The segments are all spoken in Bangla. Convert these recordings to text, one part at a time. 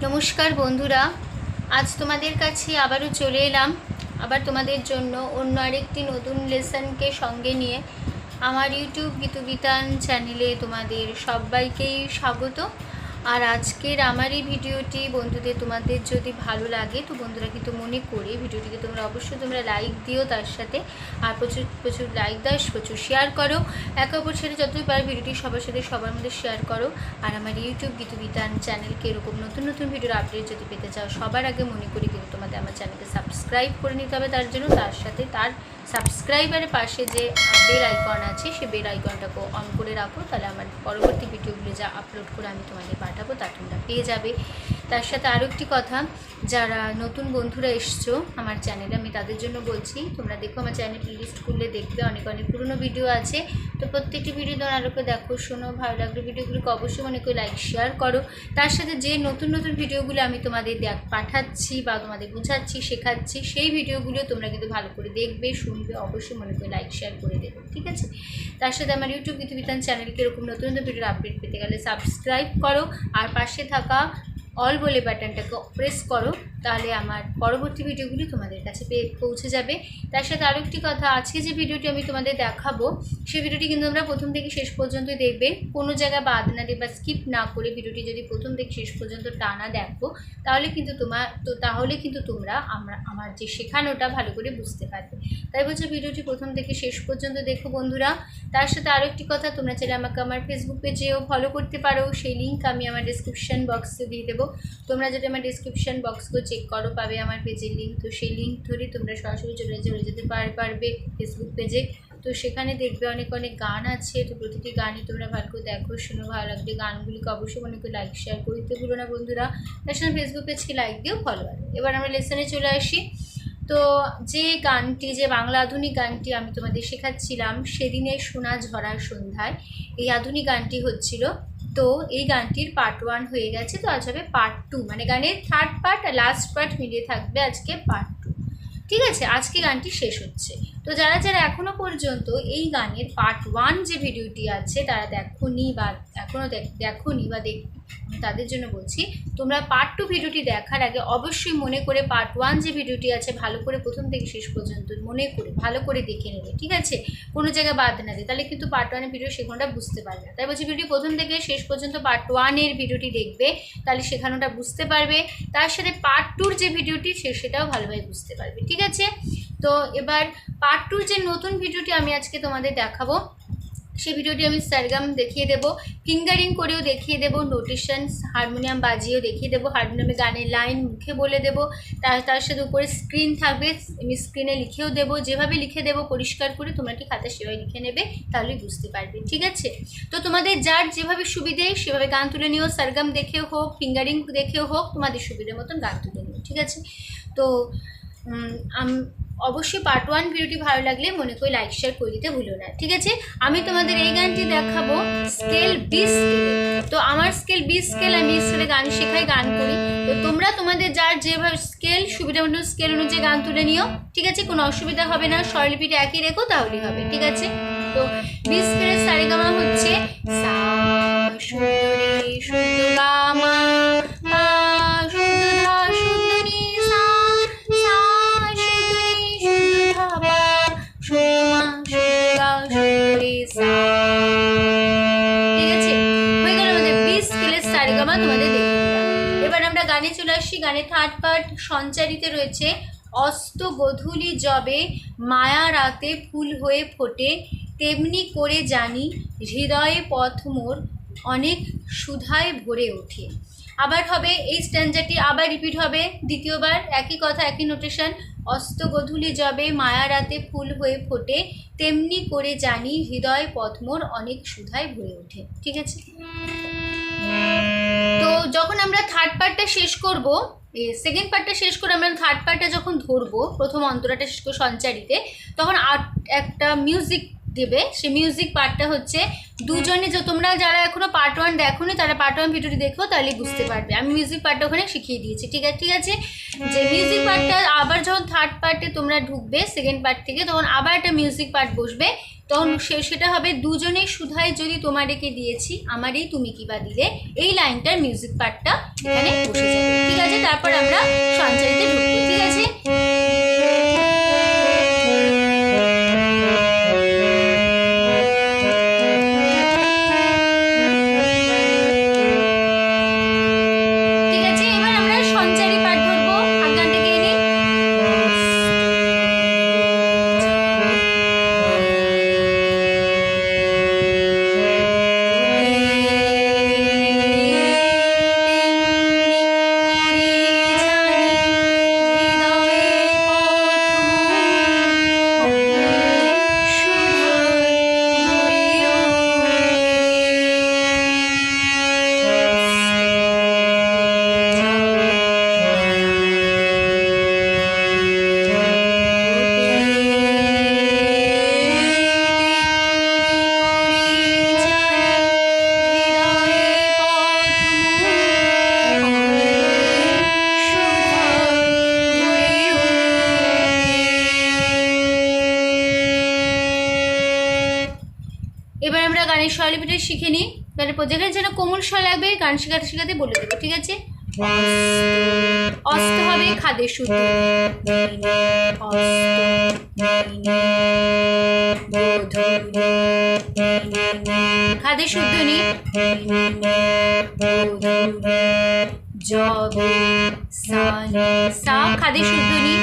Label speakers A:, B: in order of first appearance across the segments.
A: নমস্কার বন্ধুরা, আজ তোমাদের কাছে আবারও চলে এলাম আবার তোমাদের জন্য অন্য আরেকটি নতুন লেসনকে সঙ্গে নিয়ে। আমার ইউটিউব গীতবিতান চ্যানেলে তোমাদের সবাইকেই স্বাগত। আর আজকের আমার এই ভিডিওটি বন্ধুদের তোমাদের যদি ভালো লাগে তো বন্ধুরা কিন্তু মনে করে ভিডিওটিকে তোমরা অবশ্যই লাইক দিও, তার সাথে আর প্রচুর প্রচুর লাইক দাও, প্রচুর শেয়ার করো। একে অপরের সাথে যতই পারো ভিডিওটি সবার সাথে সবার মধ্যে শেয়ার করো। আর আমার ইউটিউব গীতবিতান চ্যানেলকে এরকম নতুন নতুন ভিডিওর আপডেট যদি পেতে চাও সবার আগে মনে করি কিন্তু তোমাদের আমার চ্যানেলকে সাবস্ক্রাইব করে নিতে হবে। তার জন্য তার সাথে তার সাবস্ক্রাইবারের পাশে যে বেল আইকন আছে সেই বেল আইকনটাকে অন করে রাখো, তাহলে আমার পরবর্তী ভিডিওগুলো যা আপলোড করে আমি তোমাদের পাঠাবো তা তোমরা পেয়ে যাবে। তার সাথে আরও একটি কথা, যারা নতুন বন্ধুরা এসছো আমার চ্যানেলে আমি তাদের জন্য বলছি, তোমরা দেখো আমার চ্যানেল প্লেলিস্ট খুললে দেখবে অনেক অনেক পুরনো ভিডিও আছে। তো প্রত্যেকটি ভিডিও তোমরা আলোকে দেখো, শোনো, ভালো লাগলো ভিডিওগুলোকে অবশ্যই মনে করে লাইক শেয়ার করো। তার সাথে যে নতুন নতুন ভিডিওগুলো আমি তোমাদের পাঠাচ্ছি বা তোমাদের বোঝাচ্ছি, শেখাচ্ছি, সেই ভিডিওগুলো তোমরা কিন্তু ভালো করে দেখবে, শুনবে, অবশ্যই মনে করে লাইক শেয়ার করে দেবে, ঠিক আছে? তার সাথে আমার ইউটিউব গীতবিতান চ্যানেলকে এরকম নতুন নতুন ভিডিওর আপডেট পেতে গেলে সাবস্ক্রাইব করো আর পাশে থাকা অল বলে বাটনটাকে প্রেস করো, তাহলে আমার পরবর্তী ভিডিওগুলি তোমাদের কাছে পৌঁছে যাবে। তার সাথে আরও একটি কথা, আজকে যে ভিডিওটি আমি তোমাদের দেখাবো সেই ভিডিওটি কিন্তু তোমরা প্রথম থেকে শেষ পর্যন্ত দেখবে, কোনো জায়গায় বাদ না দিয়ে বা স্কিপ না করে ভিডিওটি যদি প্রথম থেকে শেষ পর্যন্ত টানা দেখো তাহলে কিন্তু তোমরা আমার যে শেখানোটা ভালো করে বুঝতে পারবে। তাই বলছি ভিডিওটি প্রথম থেকে শেষ পর্যন্ত দেখো বন্ধুরা। তার সাথে আরও একটি কথা, তোমরা চাইলে আমাকে আমার ফেসবুক পেজেও ফলো করতে পারো, সেই লিঙ্ক আমি আমার ডিসক্রিপশান বক্সে দিয়ে দেবো। তোমরা যদি আমার ডিসক্রিপশান বক্সকে চেক করো পাবে আমার পেজের লিঙ্ক, তো সেই লিঙ্ক ধরে তোমরা সরাসরি চলে যেতে পারবে ফেসবুক পেজে। তো সেখানে দেখবে অনেক অনেক গান আছে, তো প্রতিটি গানই তোমরা ভালো করে দেখো, শোনো, ভালো লাগবে গানগুলিকে অবশ্যই মনে করে লাইক শেয়ার করতে ভুলো না বন্ধুরা। তার সাথে ফেসবুক পেজকে লাইক দিও, ফলো করো। এবার আমরা লেসনে চলে আসি। তো যে গানটি, যে বাংলা আধুনিক গানটি আমি তোমাদের শেখাচ্ছিলাম সেদিনের সোনা ঝরার সন্ধ্যায়, এই আধুনিক গানটি হচ্ছিল। তো এই গানটির পার্ট 1 হয়ে গেছে, তো আজ হবে পার্ট 2, মানে গানের থার্ড পার্ট আর লাস্ট পার্ট মিলিয়ে থাকবে আজকে পার্ট 2, ঠিক আছে? আজকে গানটি শেষ হচ্ছে। তো যারা যারা এখনও পর্যন্ত এই গানের পার্ট 1 যে ভিডিওটি আছে তারা দেখোনি বা এখনও দেখোনি বা তাদের জন্য বলছি, তোমরা পার্ট 2 ভিডিওটি দেখার আগে অবশ্যই মনে করে পার্ট 1 যে ভিডিওটি আছে ভালো করে প্রথম থেকে শেষ পর্যন্ত মনে করে ভালো করে দেখে নেবে, ঠিক আছে? কোনো জায়গায় বাদ না দিয়ে, তাহলে কিন্তু পার্ট 1 এর ভিডিও শেখানোটা বুঝতে পারবে না। তাই বলছি ভিডিও প্রথম থেকে শেষ পর্যন্ত পার্ট 1 এর ভিডিওটি দেখবে, তাহলে শেখানোটা বুঝতে পারবে। তার সাথে পার্ট 2 যে ভিডিওটি সেটাও ভালোভাবে বুঝতে পারবে, ঠিক আছে? তো এবার পার্ট 2 যে নতুন ভিডিওটি আমি আজকে তোমাদের দেখাবো সেই ভিডিওটি আমি সারগাম দেখিয়ে দেবো, ফিঙ্গারিং করেও দেখিয়ে দেবো, নোটেশন হারমোনিয়াম বাজিয়েও দেখিয়ে দেবো, হারমোনিয়ামে গানের লাইন মুখে বলে দেবো, তার সাথে উপরে স্ক্রিন থাকবে, আমি স্ক্রিনে লিখেও দেবো, যেভাবে লিখে দেবো পরিষ্কার করে তোমরা কি খাতা সেভাবে লিখে নেবে, তাহলেই বুঝতে পারবে, ঠিক আছে? তো তোমাদের যার যেভাবে সুবিধে সেভাবে গান তুলে নিও, সারগাম দেখেও হোক, ফিঙ্গারিং দেখেও হোক, তোমাদের সুবিধের মতন গান তুলে নিও, ঠিক আছে? তো অবশ্যই পার্ট 1 ভিডিওটি ভালো লাগলে মনে করে লাইক শেয়ার করে দিতে ভুলো না, ঠিক আছে? আমি তোমাদের এই গানটি দেখাবো স্কেল বি স্কেলে। তো আমার স্কেল বি স্কেল, আমি স্কেলে গান শেখাই, গান করি। তো তোমরা তোমাদের যার যেভাবে স্কেল সুবিধা মতো স্কেল অনুযায়ী গান তুলে নিও, ঠিক আছে? কোনো অসুবিধা হবে না, স্বরলিপিটা একই রেখো তাহলেই হবে, ঠিক আছে? তো বি স্কেলের সারেগামা হচ্ছে সা সুন্দরী সুন্দরামা পা সুন্দরা সুন্দরী সা সা সুন্দরী সুন্দরা পা সুমা সুন্দরা সুন্দরী সা, ঠিক আছে? হয়ে গেল আমাদের বি স্কেলের সারেগামা তোমাদের দেখে দিলাম। এবার আমরা গানে চলে আসি। গানের থার্ড পার্ট সঞ্চারিতে রয়েছে অস্ত গধূলি যবে মায়া রাতে ফুল হয়ে ফোটে, তেমনি করে জানি হৃদয়ে পথ মোর অনেক সুধায় ভরে ওঠে। আবার হবে এই স্ট্যান্জাটি, আবার রিপিট হবে দ্বিতীয়বার, একই কথা একই নোটেশন। অস্ত গধূলি যবে মায়া রাতে ফুল হয়ে ফোটে, তেমনি করে জানি হৃদয় পথ মোর অনেক সুধায় ভরে ওঠে, ঠিক আছে? তো যখন আমরা থার্ড পার্টটা শেষ করব, সেকেন্ড পার্টটা শেষ করে আমরা থার্ড পার্টটা যখন ধরবো, প্রথম অন্তরাটা শেষ করে সঞ্চারিতে, তখন একটা মিউজিক দেবে। সেই মিউজিক পার্টটা হচ্ছে দুজনে, যে তোমরা যারা এখনো পার্ট 1 দেখোনি তারা পার্ট 1 ভিডিওটি দেখো, তাহলে বুঝতে পারবে। আমি মিউজিক পার্টটা ওখানে শিখিয়ে দিয়েছি, ঠিক আছে? যে মিউজিক পার্টটা আবার যখন থার্ড পার্টে তোমরা ঢুকবে সেকেন্ড পার্ট থেকে, তখন আবার একটা মিউজিক পার্ট বসবে, তখন সেটা হবে দুজনে সুধায় যদি তোমাদেরকে দিয়েছি আমারই তুমি কি বা দিলে, এই লাইনটার মিউজিক পার্টটা এখানে বসে যাবে। ঠিক আছে, তারপর আমরা সঞ্চারিতে ঢুকবো। ঠিক আছে, এবার আমরা গানের স্বরলিপিটা শিখে নিই। তারপর যেখানে যেন কোমল স্বর লাগবে গান শেখাতে শেখাতে বলে দেবো। ঠিক আছে, অস্ত হবে খাদের সূত্র, খাদের শুদ্ধ নি, জবে সানি সা খাদের শুদ্ধ নি,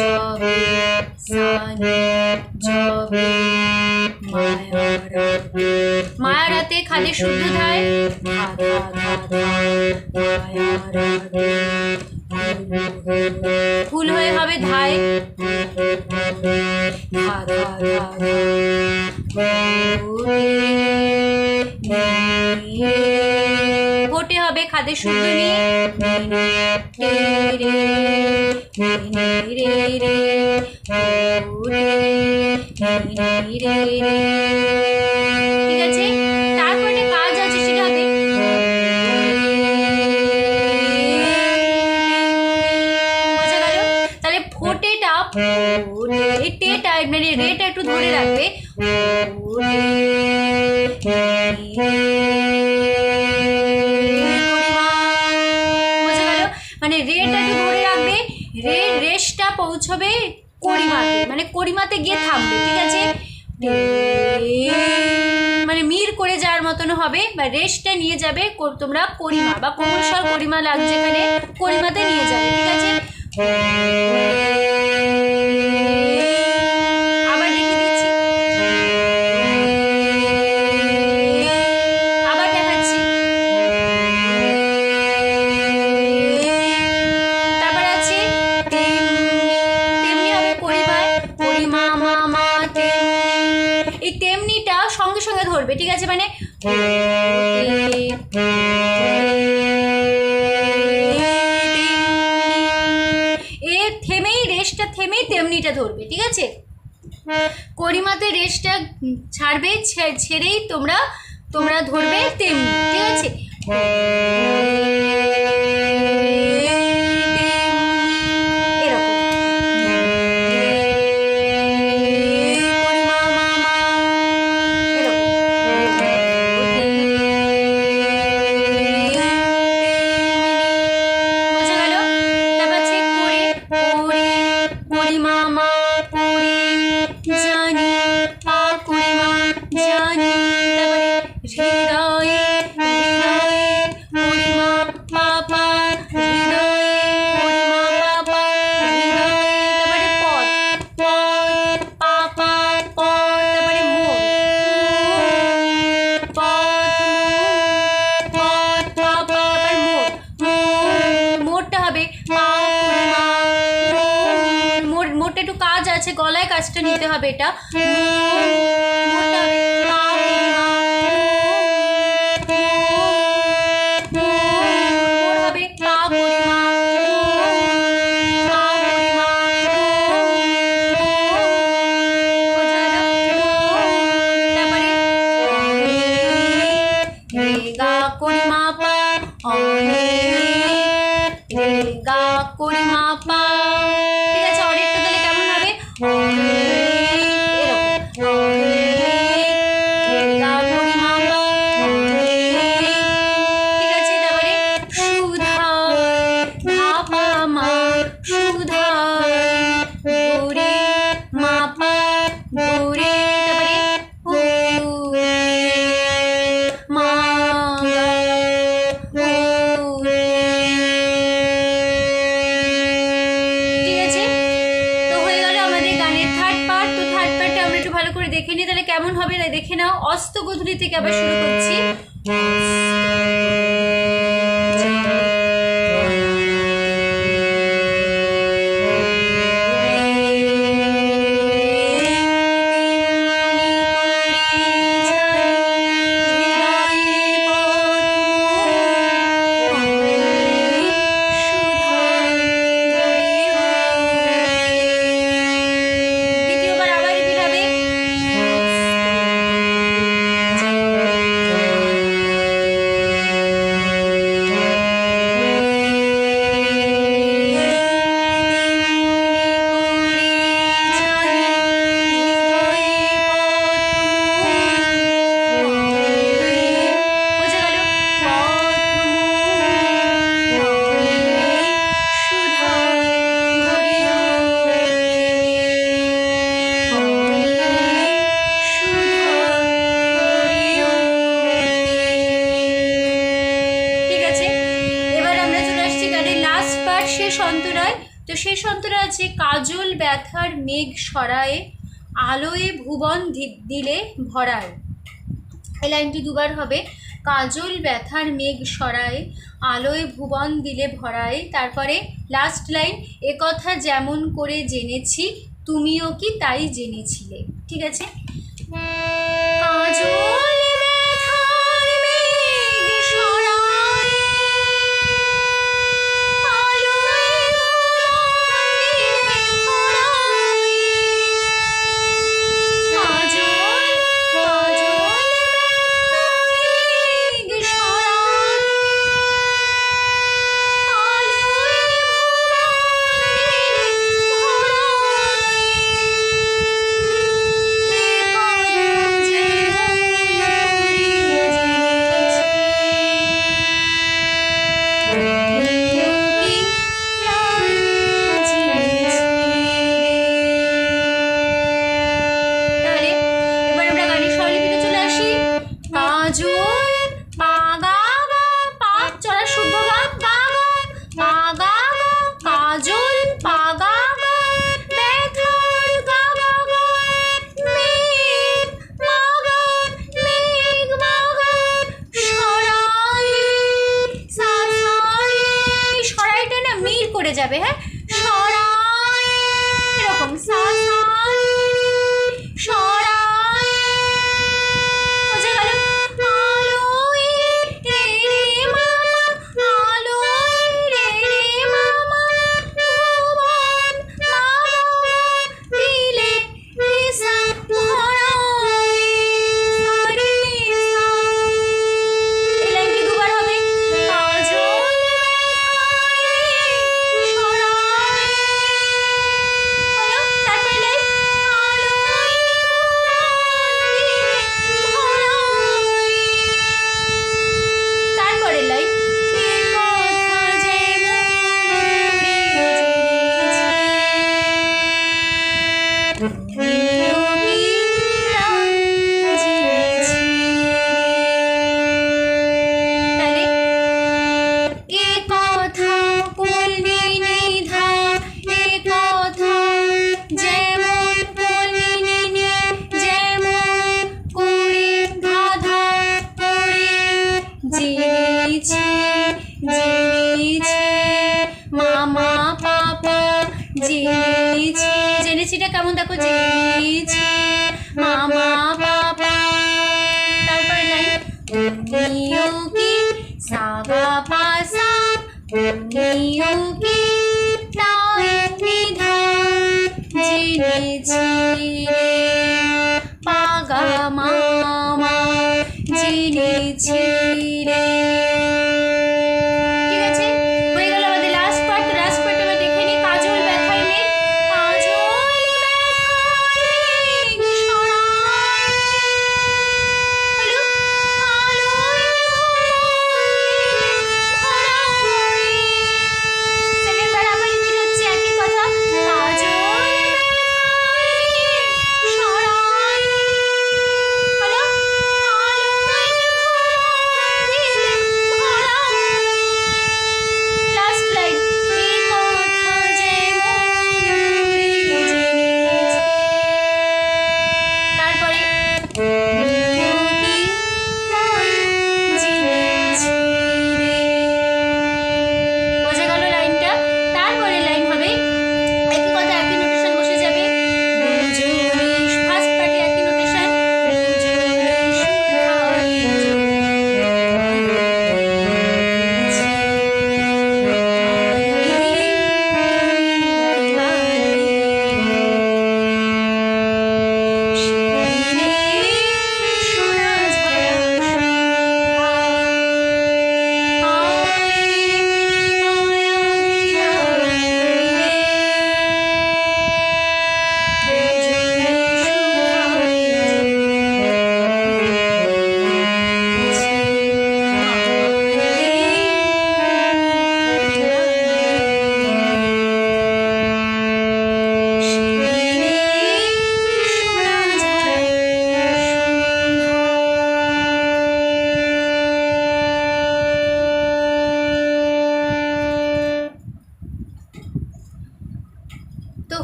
A: জবে সানি জবে মায়ারাতে খাদের শুদ্ধ ধায়, ফুল হয়ে হবে ধায়, ভোটে হবে খাদের শুদ্ধ নিয়ে, ঠিক আছে। তারপর একটা কাজ আছে, সেটা হবে বোঝা গেল। তাহলে ফোটেটা এই টেটা মানে রেটা একটু ধরে রাখবে, বোঝা গেল। মানে রেটা একটু ধরে রাখবে, রেসটা পৌঁছবে করিমাতে, মানে করিমাতে গিয়ে থামবে। ঠিক আছে, মানে মির করে যাওয়ার মতন হবে, বা রেসটা নিয়ে যাবে তোমরা করিমা বা কোমল স্বর করিমা লাগছে এখানে, করিমাতে নিয়ে যাবে। ঠিক আছে, আবার দেখিয়ে দিচ্ছি, আবার দেখাচ্ছি। তারপর আছে তেমনি হবে করিমায়, করিমা মা মা তেমনি, এই তেমনিটা সঙ্গে সঙ্গে ধরবে। ঠিক আছে, মানে থেমেই রেসটা থেমেই তেমনিটা ধরবে। ঠিক আছে, করিমাতে রেসটা ছাড়বে, ছেড়েই তোমরা ধরবে তেমনি। ঠিক আছে, মোটটা একটু কাজ আছে, গলায় কাজটা নিতে হবে। এটা ঠিক আছে, অনেকটা তাহলে কেমন হবে, করে দেখে নিই তাহলে কেমন হবে। দেখে নাও, অস্ত গধূলি থেকে আবার শুরু করছি। তো সেই সন্তরায় আছে কাজল ব্যথার মেঘ সরায়ে আলোয় ভুবন দিলে ভরায়। এই লাইনটি দুবার হবে, কাজল ব্যথার মেঘ সরায় আলোয় ভুবন দিলে ভরায়। তারপরে লাস্ট লাইন, একথা যেমন করে জেনেছি তুমিও কি তাই জেনেছিলে। ঠিক আছে, কাজল যাবে। হ্যাঁ, সরাই এরকম সাসাই সরাই বোঝা গেল। আলোয় রে রে মামা আলোয় রে রে মামা ভুবন মাগো দিলে নিশা ভরাই সারি সা। এই লাইনটি দুবার হবে, কাজল জেনেছিটা কেমন দেখো, জেনেছি মামা বাবা। তারপরে লাইন, তুমিও কি সাগা পাসা তুমিও কি তাই নিধান জেনেছি পাগা মামা জেনেছি রে। ঠিক আছে, হয়ে গেল আমাদের লাস্ট পার্ট। লাস্ট পার্ট আমরা দেখে নিই। কাজল ব্যথার মেঘ, কাজল ব্যথার মেঘ সরায় হলো আলোয় ভরায়। সেকেন্ড বার আবার রিপিট হচ্ছে একই কথা, কাজল ব্যথার মেঘ সরায় হলো আলোয় ভরায়।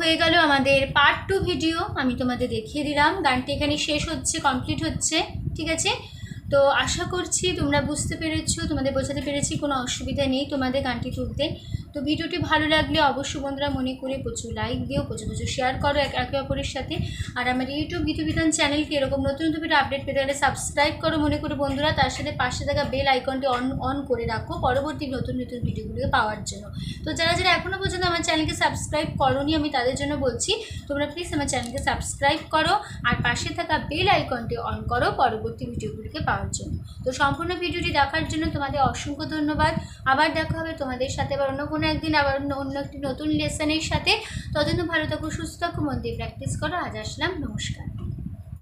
A: হয়ে গেল আমাদের পার্ট 2 ভিডিও, আমি তোমাদের দেখিয়ে দিলাম। গানটি এখানে শেষ হচ্ছে, কমপ্লিট হচ্ছে, ঠিক আছে। তো আশা করছি তোমরা বুঝতে পেরেছো, তোমাদের বোঝাতে পেরেছি, কোনো অসুবিধা নেই তোমাদের গানটি তুলতে। তো ভিডিওটি ভালো লাগলে অবশ্যই বন্ধুরা মনে করে প্রচুর লাইক দিও, প্রচুর শেয়ার করো একে অপরের সাথে। আর আমার ইউটিউব গীতবিতান চ্যানেলকে এরকম নতুন নতুন ভিডিও আপডেট পেতে গেলে সাবস্ক্রাইব করো মনে করে বন্ধুরা। তার সাথে পাশে থাকা বেল আইকনটি অন করে রাখো পরবর্তী নতুন নতুন ভিডিওগুলো পাওয়ার জন্য। তো যারা যারা এখনও পর্যন্ত আমার চ্যানেলকে সাবস্ক্রাইব করোনি, আমি তাদের জন্য বলছি তোমরা প্লিজ আমার চ্যানেলকে সাবস্ক্রাইব করো আর পাশে থাকা বেল আইকনটি অন করো পরবর্তী ভিডিওগুলিকে পাওয়ার জন্য। তো সম্পূর্ণ ভিডিওটি দেখার জন্য তোমাদের অসংখ্য ধন্যবাদ। আবার দেখা হবে তোমাদের সাথে আবার অন্য কোনো একদিন, আবার অন্য একটি নতুন লেসনের সাথে। ততদিন ভালো থাকো, সুস্থ থাকো, মন দিয়ে প্র্যাকটিস করো। আজ আসলাম, নমস্কার।